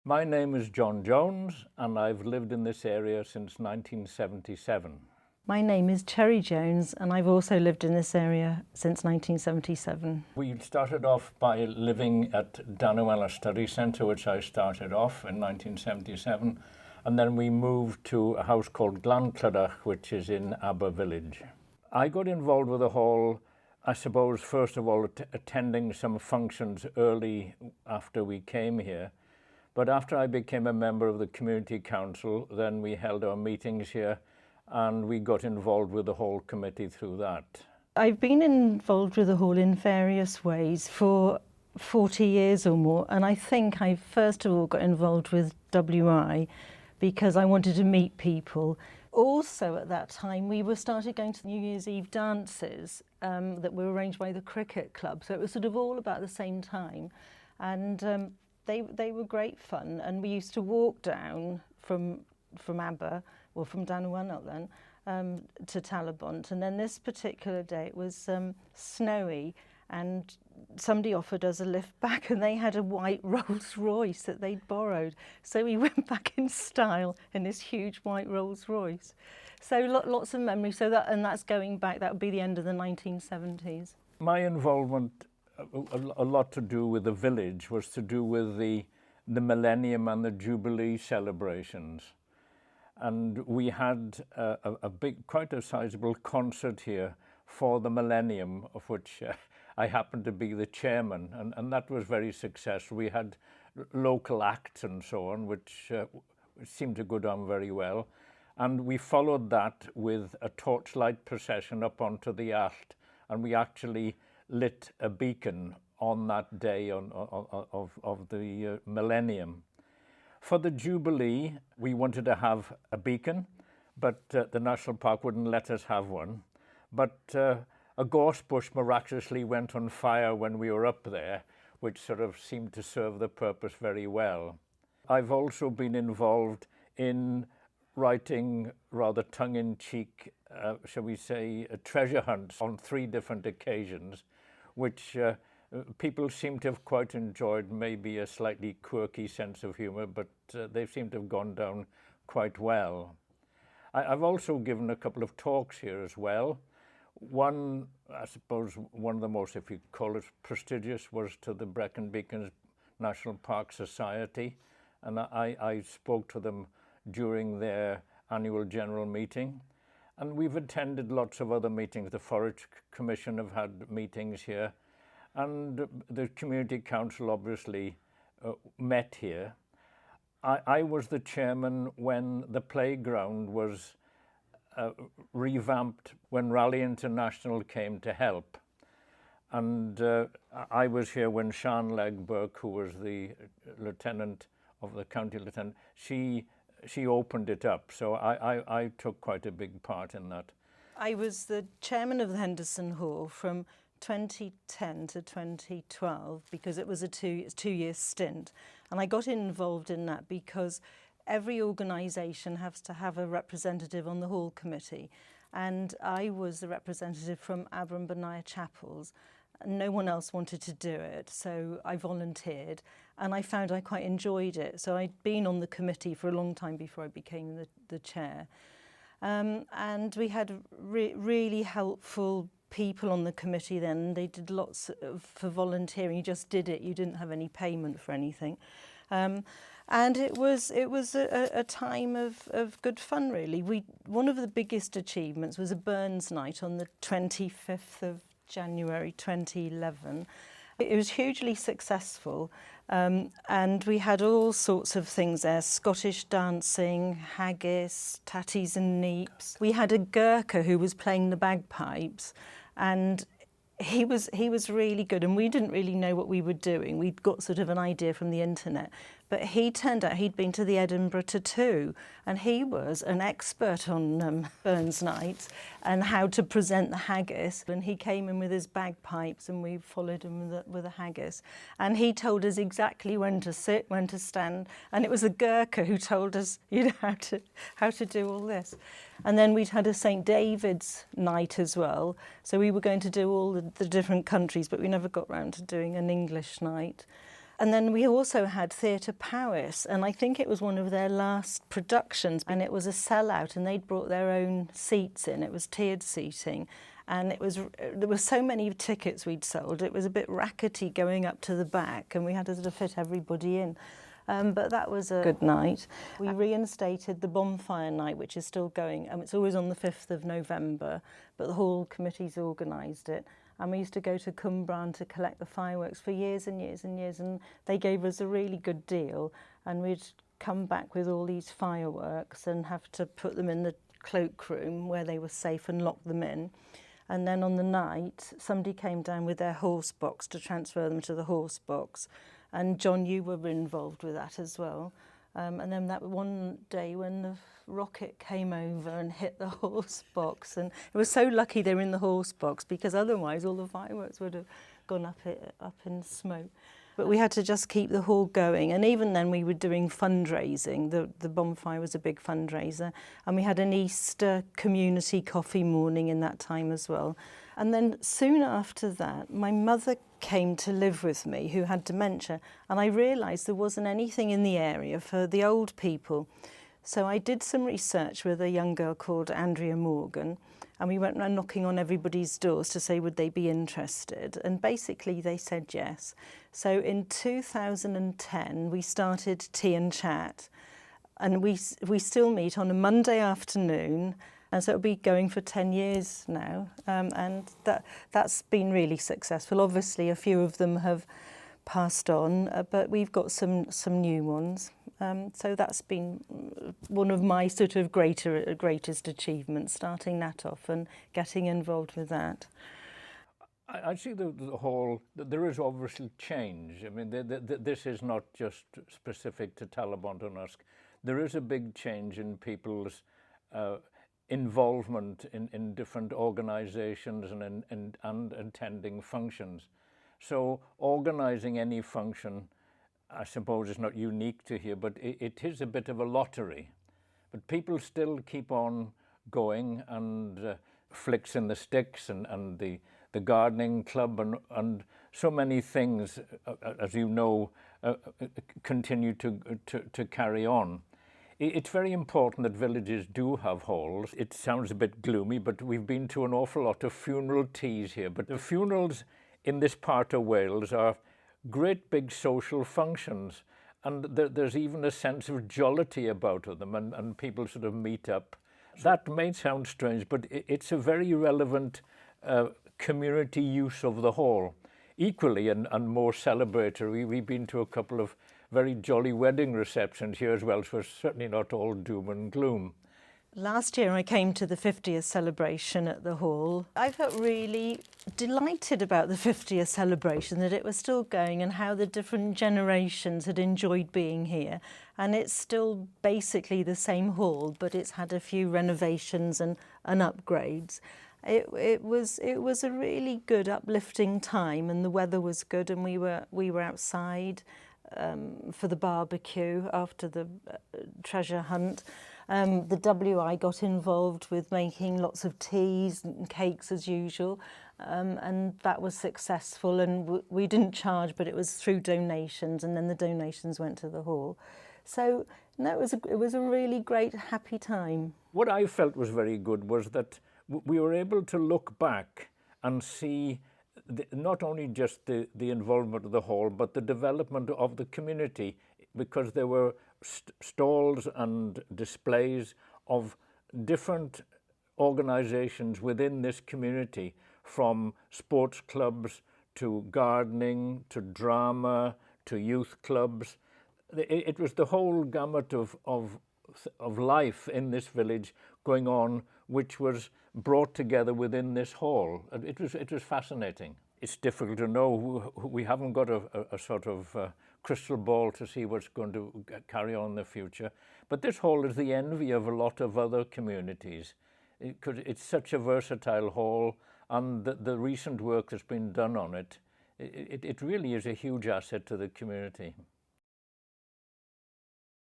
My name is John Jones and I've lived in this area since 1977. My name is Cherry Jones and I've also lived in this area since 1977. We started off by living at Dan-y-Waller Study Centre, which I started off in 1977, and then we moved to a house called Glantladach, which is in Aber Village. I got involved with the hall, I suppose, first of all, attending some functions early after we came here. But after I became a member of the Community Council, then we held our meetings here and we got involved with the Hall Committee through that. I've been involved with the hall in various ways for 40 years or more, and I think I first of all got involved with WI because I wanted to meet people. Also at that time we started going to New Year's Eve dances that were arranged by the cricket club, so it was sort of all about the same time, and they were great fun, and we used to walk down from Aber, or from Dan-y-Waller then, to Talybont, and then this particular day it was snowy and somebody offered us a lift back and they had a white Rolls Royce that they'd borrowed, so we went back in style in this huge white Rolls Royce. So lots of memories, and that's going back, that would be the end of the 1970s. My involvement, a lot to do with the village, was to do with the Millennium and the Jubilee celebrations. And we had a big, quite a sizable concert here for the Millennium, of which I happened to be the chairman, and that was very successful. We had local acts and so on, which seemed to go down very well. And we followed that with a torchlight procession up onto the Allt, and we actually lit a beacon on that day of the Millennium. For the Jubilee, we wanted to have a beacon, but the National Park wouldn't let us have one. But a gorse bush miraculously went on fire when we were up there, which sort of seemed to serve the purpose very well. I've also been involved in writing rather tongue-in-cheek, shall we say, treasure hunts on 3 different occasions, which people seem to have quite enjoyed, maybe a slightly quirky sense of humour, but they seem to have gone down quite well. I've also given a couple of talks here as well. One, I suppose, one of the most, if you call it prestigious, was to the Brecon Beacons National Park Society, and I spoke to them during their annual general meeting. And we've attended lots of other meetings. The Forest Commission have had meetings here, and the Community Council obviously met here. I was the chairman when the playground was revamped, when Rally International came to help. And I was here when Sian Legburg, who was the lieutenant of the county lieutenant, she opened it up, so I took quite a big part in that. I was the chairman of the Henderson Hall from 2010 to 2012 because it was a two-year stint, and I got involved in that because every organisation has to have a representative on the Hall Committee, and I was the representative from Aber and Benaya Chapels. No one else wanted to do it, so I volunteered, and I found I quite enjoyed it. So I'd been on the committee for a long time before I became the chair. And we had really helpful people on the committee then. They did lots for volunteering. You just did it. You didn't have any payment for anything. And it was a time of good fun, really. One of the biggest achievements was a Burns night on the 25th of January 2011. It was hugely successful, and we had all sorts of things there: Scottish dancing, haggis, tatties and neeps. We had a Gurkha who was playing the bagpipes, and he was really good, and we didn't really know what we were doing. We'd got sort of an idea from the internet, but he turned out he'd been to the Edinburgh Tattoo, and he was an expert on Burns nights and how to present the haggis. And he came in with his bagpipes, and we followed him with a haggis. And he told us exactly when to sit, when to stand, and it was a Gurkha who told us, you know, how to do all this. And then we'd had a St. David's night as well, so we were going to do all the different countries, but we never got round to doing an English night. And then we also had Theatre Paris, and I think it was one of their last productions, and it was a sellout, and they'd brought their own seats in. It was tiered seating, and there were so many tickets we'd sold. It was a bit rackety going up to the back, and we had to sort of fit everybody in. But that was a good night. We reinstated the bonfire night, which is still going. It's always on the 5th of November, but the Hall committee's organised it. And we used to go to Cwmbran to collect the fireworks for years and years and years, and they gave us a really good deal. And we'd come back with all these fireworks and have to put them in the cloakroom where they were safe and lock them in. And then on the night, somebody came down with their horse box to transfer them to the horse box. And John, you were involved with that as well. And then that one day when the rocket came over and hit the horse box, and it was so lucky they were in the horse box, because otherwise all the fireworks would have gone up in smoke. But we had to just keep the hall going, and even then we were doing fundraising. The bonfire was a big fundraiser, and we had an Easter community coffee morning in that time as well. And then soon after that, my mother came to live with me, who had dementia, and I realised there wasn't anything in the area for the old people. So I did some research with a young girl called Andrea Morgan, and we went around knocking on everybody's doors to say would they be interested, and basically they said yes. So in 2010 we started Tea and Chat, and we still meet on a Monday afternoon, and so it'll be going for 10 years now, and that's been really successful. Obviously a few of them have passed on, but we've got some new ones. So that's been one of my sort of greatest achievements, starting that off and getting involved with that. I see the whole, there is obviously change. I mean, this is not just specific to Talybont-on-Usk. There is a big change in people's involvement in different organisations and attending functions. So organising any function, I suppose, is not unique to here, but it is a bit of a lottery. But people still keep on going, and Flicks in the Sticks and the gardening club and so many things, as you know, continue to carry on. It's very important that villages do have halls. It sounds a bit gloomy, but we've been to an awful lot of funeral teas here. But the funerals in this part of Wales are great big social functions, and there's even a sense of jollity about them, and people sort of meet up. That may sound strange, but it's a very relevant community use of the hall. Equally and more celebratory, we've been to a couple of very jolly wedding receptions here as well, so it's certainly not all doom and gloom. Last year I came to the 50th celebration at the Hall. I felt really delighted about the 50th celebration, that it was still going and how the different generations had enjoyed being here. And it's still basically the same hall, but it's had a few renovations and upgrades. It was a really good, uplifting time, and the weather was good, and we were outside for the barbecue after the treasure hunt. The WI got involved with making lots of teas and cakes as usual, and that was successful, and we didn't charge, but it was through donations, and then the donations went to the hall. So no, it was a really great, happy time. What I felt was very good was that we were able to look back and see not only just the involvement of the hall, but the development of the community, because there were stalls and displays of different organisations within this community, from sports clubs to gardening to drama to youth clubs. It was the whole gamut of life in this village going on, which was brought together within this hall. It was fascinating. It's difficult to know. We haven't got a sort of crystal ball to see what's going to carry on in the future. But this hall is the envy of a lot of other communities. It's such a versatile hall, and the recent work that's been done on it, it really is a huge asset to the community.